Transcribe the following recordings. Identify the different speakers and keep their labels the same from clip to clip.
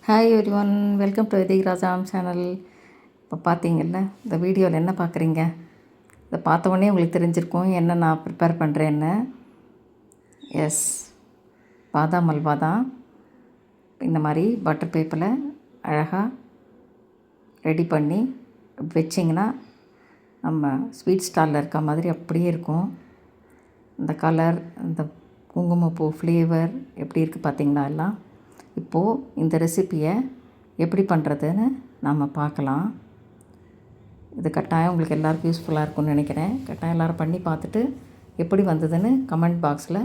Speaker 1: Hi everyone, welcome to எதிக் ராஜாம் channel. இப்போ பார்த்தீங்கல்ல, இந்த வீடியோவில் என்ன பார்க்குறீங்க? இதை பார்த்த உடனே உங்களுக்கு தெரிஞ்சிருக்கும் என்ன நான் ப்ரிப்பேர் பண்ணுறேன்னு. எஸ், பாதாம் அல்வா தான். இந்த மாதிரி பட்டர் பேப்பரில் அழகாக ரெடி பண்ணி வச்சிங்கன்னா நம்ம ஸ்வீட் ஸ்டாலில் இருக்க மாதிரி அப்படியே இருக்கும். இந்த கலர், இந்த குங்குமப்பூ ஃப்ளேவர் எப்படி இருக்குது பார்த்தீங்களா எல்லாம். இப்போது இந்த ரெசிப்பியை எப்படி பண்ணுறதுன்னு நாம் பார்க்கலாம். இது கட்டாயம் உங்களுக்கு எல்லாருக்கும் யூஸ்ஃபுல்லாக இருக்கும்னு நினைக்கிறேன். கட்டாயம் எல்லோரும் பண்ணி பார்த்துட்டு எப்படி வந்ததுன்னு கமெண்ட் பாக்ஸில்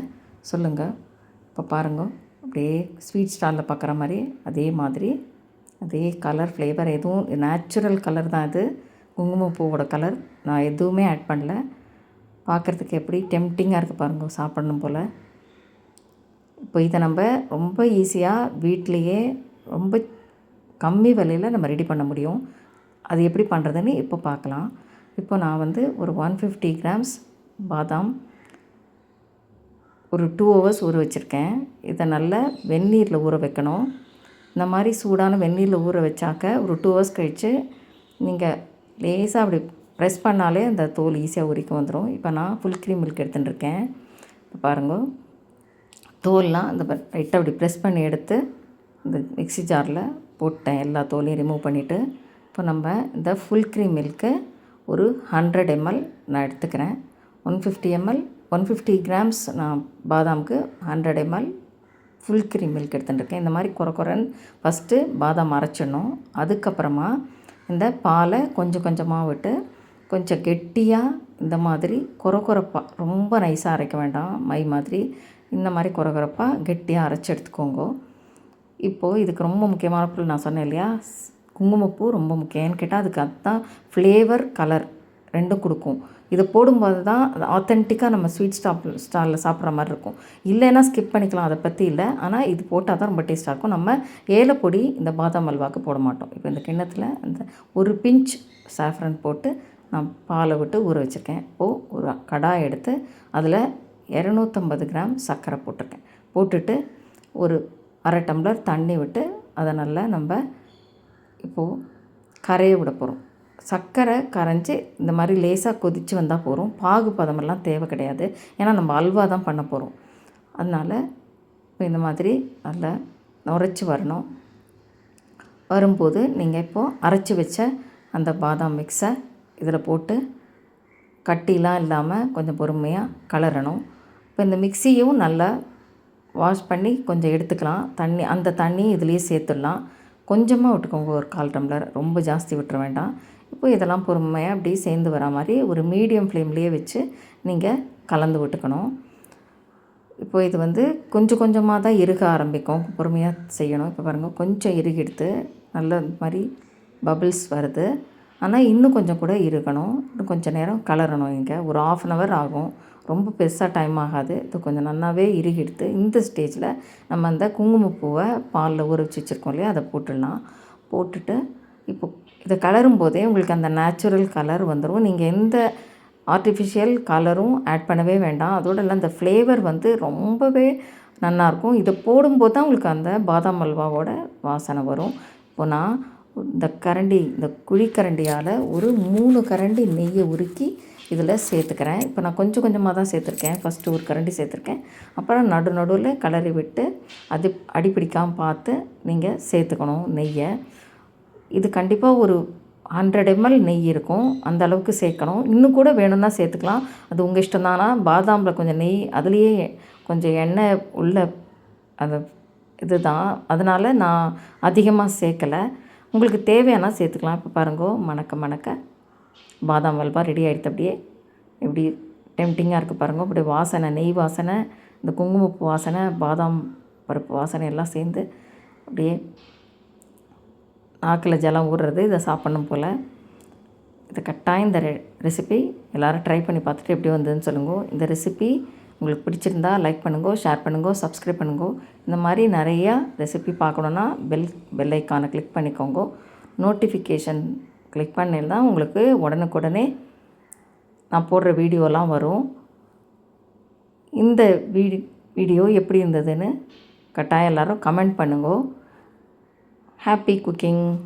Speaker 1: சொல்லுங்கள். இப்போ பாருங்கள், அப்படியே ஸ்வீட் ஸ்டாலில் பார்க்குற மாதிரி அதே கலர் ஃப்ளேவர், எதுவும் நேச்சுரல் கலர் தான். இது குங்குமப்பூவோட கலர், நான் எதுவுமே ஆட் பண்ணல. பார்க்குறதுக்கு எப்படி டெம்ப்டிங்காக இருக்குது பாருங்கள், சாப்பிடணும் போல். இப்போ இதை நம்ம ரொம்ப ஈஸியாக வீட்டிலையே ரொம்ப கம்மி விலையில் நம்ம ரெடி பண்ண முடியும். அது எப்படி பண்ணுறதுன்னு இப்போ பார்க்கலாம். இப்போ நான் ஒரு 150 கிராம்ஸ் பாதாம் ஒரு 2 hours ஊற வச்சுருக்கேன். இதை நல்லா வெந்நீரில் ஊற வைக்கணும். இந்த மாதிரி சூடான வெந்நீரில் ஊற வச்சாக்க ஒரு 2 hours கழித்து நீங்கள் லேசாக அப்படி ப்ரெஸ் பண்ணாலே அந்த தோல் ஈஸியாக உரிக்க வந்துடும். இப்போ நான் ஃபுல் க்ரீம் மில்க் எடுத்துட்டுருக்கேன். இப்போ பாருங்கள், தோல்லாம் அந்த லைட்டாக அப்படி ப்ரெஸ் பண்ணி எடுத்து இந்த மிக்ஸி ஜாரில் போட்டேன். எல்லா தோலையும் ரிமூவ் பண்ணிவிட்டு இப்போ நம்ம இந்த ஃபுல் க்ரீம் மில்க்கு ஒரு 100 ml நான் எடுத்துக்கிறேன். 150 கிராம்ஸ் நான் பாதாமுக்கு 100 ml ஃபுல் க்ரீம் மில்க் எடுத்துட்டுருக்கேன். இந்த மாதிரி குறைன்னு ஃபஸ்ட்டு பாதாம் அரைச்சிடணும். அதுக்கப்புறமா இந்த பாலை கொஞ்சம் கொஞ்சமாக விட்டு கொஞ்சம் கெட்டியாக இந்த மாதிரி குறைப்பாக, ரொம்ப நைஸாக அரைக்க வேண்டாம், மை மாதிரி இந்த மாதிரி குறைப்பாக கெட்டியாக அரைச்சி எடுத்துக்கோங்க. இப்போது இதுக்கு ரொம்ப முக்கியமான பொருள் நான் சொன்னேன் இல்லையா, குங்குமப்பூ ரொம்ப முக்கியம். ஏன்னு கேட்டால் அதுக்கு அதுதான் ஃப்ளேவர், கலர் ரெண்டும் கொடுக்கும். இதை போடும்போது தான் அது ஆத்தென்டிக்காக நம்ம ஸ்வீட் ஸ்டாலில் சாப்பிட்ற மாதிரி இருக்கும். இல்லைன்னா ஸ்கிப் பண்ணிக்கலாம், அதை பற்றி இல்லை. ஆனால் இது போட்டால் தான் ரொம்ப டேஸ்ட்டாக இருக்கும். நம்ம ஏலப்பொடி இந்த பாதாம் அல்வாவுக்கு போட மாட்டோம். இப்போ இந்த கிண்ணத்தில் இந்த ஒரு பிஞ்ச் சாஃப்ரன் போட்டு நான் பாலை விட்டு ஊற வச்சுருக்கேன். இப்போது ஒரு கடாய் எடுத்து அதில் 250 கிராம் சர்க்கரை போட்டிருக்கேன். போட்டுட்டு ஒரு அரை டம்ளர் தண்ணி விட்டு அதை நல்லா நம்ம இப்போது கரைய விட போகிறோம். சர்க்கரை கரைஞ்சி இந்த மாதிரி லேசாக கொதித்து வந்தால் போகிறோம். பாகு பதமெல்லாம் தேவை கிடையாது, ஏன்னா நம்ம அல்வா தான் பண்ண போகிறோம். அதனால் இப்போ இந்த மாதிரி நல்லா நுரைச்சி வரணும். வரும்போது நீங்கள் இப்போது அரைச்சி வச்ச அந்த பாதாம் மிக்ஸை இதில் போட்டு கட்டிலாம் இல்லாமல் கொஞ்சம் பொறுமையாக கலரணும். இப்போ இந்த மிக்ஸியும் நல்லா வாஷ் பண்ணி கொஞ்சம் எடுத்துக்கலாம். அந்த தண்ணி இதுலேயே சேர்த்துடலாம். கொஞ்சமாக விட்டுக்கோங்க, ஒரு 1/4 டம்ளர், ரொம்ப ஜாஸ்தி விட்டுற வேண்டாம். இப்போ இதெல்லாம் பொறுமையாக அப்படியே சேர்ந்து வர மாதிரி ஒரு மீடியம் ஃப்ளேம்லேயே வச்சு நீங்கள் கலந்து விட்டுக்கணும். இப்போ இது கொஞ்சம் கொஞ்சமாக தான் இறுக ஆரம்பிக்கும், பொறுமையாக செய்யணும். இப்போ பாருங்கள், கொஞ்சம் இறுகிடுத்து நல்ல மாதிரி பபிள்ஸ் வருது. ஆனால் இன்னும் கொஞ்சம் கூட இருக்கணும், இன்னும் கொஞ்சம் நேரம் கலரணும். இங்கே ஒரு 1/2 hour ஆகும், ரொம்ப பெருசாக டைம் ஆகாது. இது கொஞ்சம் நல்லாவே இறுகிடுத்து. இந்த ஸ்டேஜில் நம்ம அந்த குங்குமப்பூவை பாலில் ஊற வச்சு வச்சுருக்கோம் இல்லையா, அதை போட்டுடலாம். போட்டுட்டு இப்போ இதை கலரும் போதே உங்களுக்கு அந்த நேச்சுரல் கலர் வந்துடும். நீங்கள் எந்த ஆர்டிஃபிஷியல் கலரும் ஆட் பண்ணவே வேண்டாம். அதோட இல்லை, அந்த ஃப்ளேவர் ரொம்பவே நல்லாயிருக்கும். இதை போடும்போது தான் உங்களுக்கு அந்த பாதாம் அல்வாவோட வாசனை வரும். இப்போ நான் இந்த குழிக்கரண்டியால் ஒரு 3 கரண்டி நெய்யை உருக்கி இதில் சேர்த்துக்கிறேன். இப்போ நான் கொஞ்சம் கொஞ்சமாக தான் சேர்த்துருக்கேன். ஃபஸ்ட்டு ஒரு கரண்டி சேர்த்துருக்கேன். அப்புறம் நடுவில் கிளறி விட்டு அது அடிப்பிடிக்காமல் பார்த்து நீங்கள் சேர்த்துக்கணும் நெய்யை. இது கண்டிப்பாக ஒரு 100 ml நெய் இருக்கும், அந்த அளவுக்கு சேர்க்கணும். இன்னும் கூட வேணும்னா சேர்த்துக்கலாம், அது உங்கள் இஷ்டம் தானா. பாதாமில் கொஞ்சம் நெய், அதுலேயே கொஞ்சம் எண்ணெய் உள்ள அந்த இது தான், அதனால் நான் அதிகமாக சேர்க்கலை. உங்களுக்கு தேவையானா சேர்த்துக்கலாம். இப்போ பாருங்கோ, மணக்க பாதாம் அல்வா ரெடி ஆகிடுது. அப்படியே எப்படி டெம்ப்டிங்காக இருக்குது பாருங்கள். அப்படியே வாசனை, நெய் வாசனை, இந்த குங்குமப்பூ வாசனை, பாதாம் பருப்பு வாசனை எல்லாம் சேர்ந்து அப்படியே நாக்கில் ஜலம் ஊறுறது. இதை சாப்பிட்ணும் போல். இதை கட்டாயம் இந்த ரெசிபி எல்லோரும் ட்ரை பண்ணி பார்த்துட்டு எப்படி வந்ததுன்னு சொல்லுங்க. இந்த ரெசிபி உங்களுக்கு பிடிச்சிருந்தா லைக் பண்ணுங்க, ஷேர் பண்ணுங்க, சப்ஸ்கிரைப் பண்ணுங்க. இந்த மாதிரி நிறையா ரெசிபி பார்க்கணுன்னா பெல் ஐக்கானை கிளிக் பண்ணிக்கோங்க. நோட்டிஃபிகேஷன் கிளிக் பண்ணியிருந்தா உங்களுக்கு உடனுக்குடனே நான் போடுற வீடியோலாம் வரும். இந்த வீடியோ எப்படி இருந்ததுன்னு கட்டாயம் எல்லோரும் கமெண்ட் பண்ணுங்க. Happy cooking.